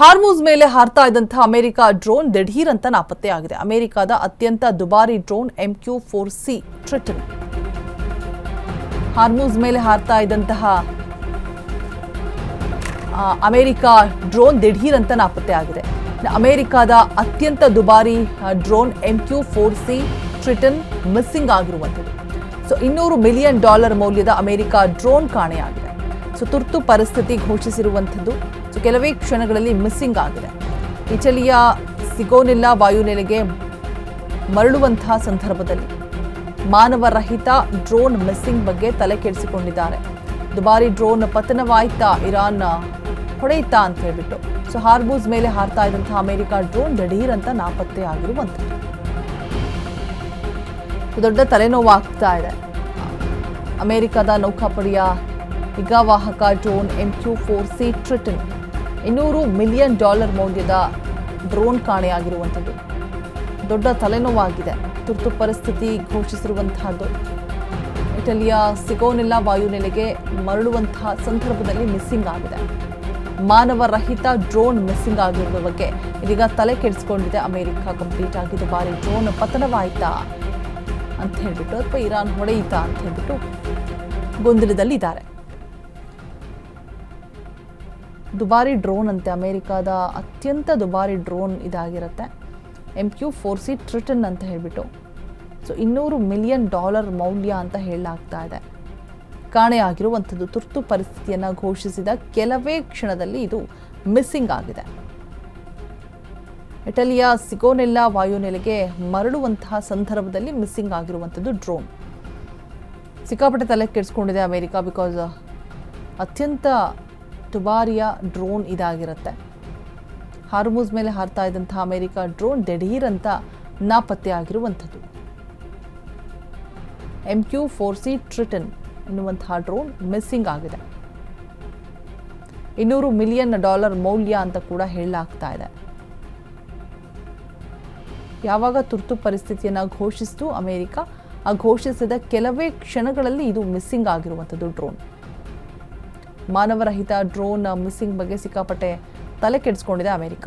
ಹಾರ್ಮುಜ್ ಮೇಲೆ ಹಾರ್ತಾ ಇದ್ದಂತಹ America drone ದಿಢೀರ್ ಅಂತ ನಾಪತ್ತೆಯಾಗಿದೆ. ಅಮೆರಿಕದ ಅತ್ಯಂತ ದುಬಾರಿ ಡ್ರೋನ್ MQ-4C ಟ್ರಿಟನ್ ಹಾರ್ಮುಜ್ ಮೇಲೆ ಹಾರ್ತಾ ಇದ್ದಂತಹ ಅಮೆರಿಕ ಡ್ರೋನ್ ದಿಢೀರ್ ಅಂತ ನಾಪತ್ತೆಯಾಗಿದೆ. ಅಮೆರಿಕದ ಅತ್ಯಂತ ದುಬಾರಿ ಡ್ರೋನ್ MQ-4C ಟ್ರಿಟನ್ ಮಿಸ್ಸಿಂಗ್ ಆಗಿರುವಂಥದ್ದು. $200 ಮಿಲಿಯನ್ ಮೌಲ್ಯದ ಅಮೆರಿಕ ಡ್ರೋನ್ ಕಾಣೆಯಾಗಿದೆ. ತುರ್ತು ಪರಿಸ್ಥಿತಿ ಘೋಷಿಸಿರುವಂಥದ್ದು. ಕೆಲವೇ ಕ್ಷಣಗಳಲ್ಲಿ ಮಿಸ್ಸಿಂಗ್ ಆಗಿದೆ. ಇಟಲಿಯ ಸಿಗೋನೆಲ್ಲಾ ವಾಯುನೆಲೆಗೆ ಮರಳುವಂತಹ ಸಂದರ್ಭದಲ್ಲಿ ಮಾನವರಹಿತ ಡ್ರೋನ್ ಮಿಸ್ಸಿಂಗ್ ಬಗ್ಗೆ ತಲೆ ಕೆಡಿಸಿಕೊಂಡಿದ್ದಾರೆ. ದುಬಾರಿ ಡ್ರೋನ್ ಪತನವಾಯ್ತಾ, ಇರಾನ್ ಹೊಡೆಯಿತಾ ಅಂತ ಹೇಳ್ಬಿಟ್ಟು ಹಾರ್ಮುಜ್ ಮೇಲೆ ಹಾರ್ತಾ ಇದ್ದಂತಹ ಅಮೆರಿಕ ಡ್ರೋನ್ ದಿಢೀರ್ ಅಂತ ನಾಪತ್ತೆ ಆಗಿರುವಂಥದ್ದು. ದೊಡ್ಡ ತಲೆನೋವಾಗ್ತಾ ಇದೆ. ಅಮೆರಿಕದ ನೌಕಾಪಡೆಯ ನಿಗಾವಾಹಕ ಡ್ರೋನ್ MQ-4C ಟ್ರಿಟನ್ $200 ಮಿಲಿಯನ್ ಮೌಲ್ಯದ ಡ್ರೋನ್ ಕಾಣೆಯಾಗಿರುವಂಥದ್ದು. ದೊಡ್ಡ ತಲೆನೋವಾಗಿದೆ. ತುರ್ತು ಪರಿಸ್ಥಿತಿ ಘೋಷಿಸಿರುವಂತಹದ್ದು. ಇಟಲಿಯ ಸಿಗೋನೆಲ್ಲಾ ವಾಯುನೆಲೆಗೆ ಮರಳುವಂತಹ ಸಂದರ್ಭದಲ್ಲಿ ಮಿಸ್ಸಿಂಗ್ ಆಗಿದೆ. ಮಾನವರಹಿತ ಡ್ರೋನ್ ಮಿಸ್ಸಿಂಗ್ ಆಗಿರುವ ಬಗ್ಗೆ ಇದೀಗ ತಲೆ ಕೆಡಿಸಿಕೊಂಡಿದೆ ಅಮೆರಿಕ. ಕಂಪ್ಲೀಟ್ ಆಗಿ ದುಬಾರಿ ಡ್ರೋನ್ ಪತನವಾಯ್ತಾ ಅಂತ ಹೇಳ್ಬಿಟ್ಟು ಅಥವಾ ಇರಾನ್ ಹೊಡೆಯಿತಾ ಅಂತ ಹೇಳ್ಬಿಟ್ಟು ಗೊಂದಲದಲ್ಲಿದ್ದಾರೆ. ದುಬಾರಿ ಡ್ರೋನ್ ಅಂತೆ, ಅಮೆರಿಕದ ಅತ್ಯಂತ ದುಬಾರಿ ಡ್ರೋನ್ ಇದಾಗಿರುತ್ತೆ. MQ-4C ಟ್ರಿಟನ್ ಅಂತ ಹೇಳ್ಬಿಟ್ಟು $200 ಮಿಲಿಯನ್ ಮೌಲ್ಯ ಅಂತ ಹೇಳಲಾಗ್ತಾ ಇದೆ. ಕಾಣೆಯಾಗಿರುವಂಥದ್ದು. ತುರ್ತು ಪರಿಸ್ಥಿತಿಯನ್ನು ಘೋಷಿಸಿದ ಕೆಲವೇ ಕ್ಷಣದಲ್ಲಿ ಇದು ಮಿಸ್ಸಿಂಗ್ ಆಗಿದೆ. ಇಟಲಿಯ ಸಿಗೋನೆಲ್ಲಾ ವಾಯುನೆಲೆಗೆ ಮರಳುವಂತಹ ಸಂದರ್ಭದಲ್ಲಿ ಮಿಸ್ಸಿಂಗ್ ಆಗಿರುವಂಥದ್ದು ಡ್ರೋನ್. ಸಿಕ್ಕಾಪಟ್ಟೆ ತಲೆ ಕೆಡಿಸ್ಕೊಂಡಿದೆ ಅಮೆರಿಕ. ಬಿಕಾಸ್ ಅತ್ಯಂತ ದುಬಾರಿಯ ಡ್ರೋನ್ ಇದಾಗಿರುತ್ತೆ. ಹಾರ್ಮುಜ್ ಮೇಲೆ ಹಾರ್ತಾ ಇದ್ದಂತಹ ಅಮೆರಿಕ ಡ್ರೋನ್ ದಿಢೀರ್ ಅಂತ ನಾಪತ್ತೆ ಆಗಿರುವಂಥದ್ದು. MQ-4C ಟ್ರಿಟನ್ ಎನ್ನುವಂತಹ ಡ್ರೋನ್ ಮಿಸ್ಸಿಂಗ್ ಆಗಿದೆ. $200 ಮಿಲಿಯನ್ ಮೌಲ್ಯ ಅಂತ ಕೂಡ ಹೇಳಲಾಗ್ತಾ ಇದೆ. ಯಾವಾಗ ತುರ್ತು ಪರಿಸ್ಥಿತಿಯನ್ನು ಘೋಷಿಸಿತು ಅಮೆರಿಕ, ಆ ಘೋಷಿಸಿದ ಕೆಲವೇ ಕ್ಷಣಗಳಲ್ಲಿ ಇದು ಮಿಸ್ಸಿಂಗ್ ಆಗಿರುವಂಥದ್ದು ಡ್ರೋನ್. ಮಾನವರಹಿತ ಡ್ರೋನ್ ಮಿಸ್ಸಿಂಗ್ ಬಗ್ಗೆ ಸಿಕ್ಕಾಪಟ್ಟೆ ತಲೆ ಕೆಡಿಸ್ಕೊಂಡಿದೆ ಅಮೆರಿಕ.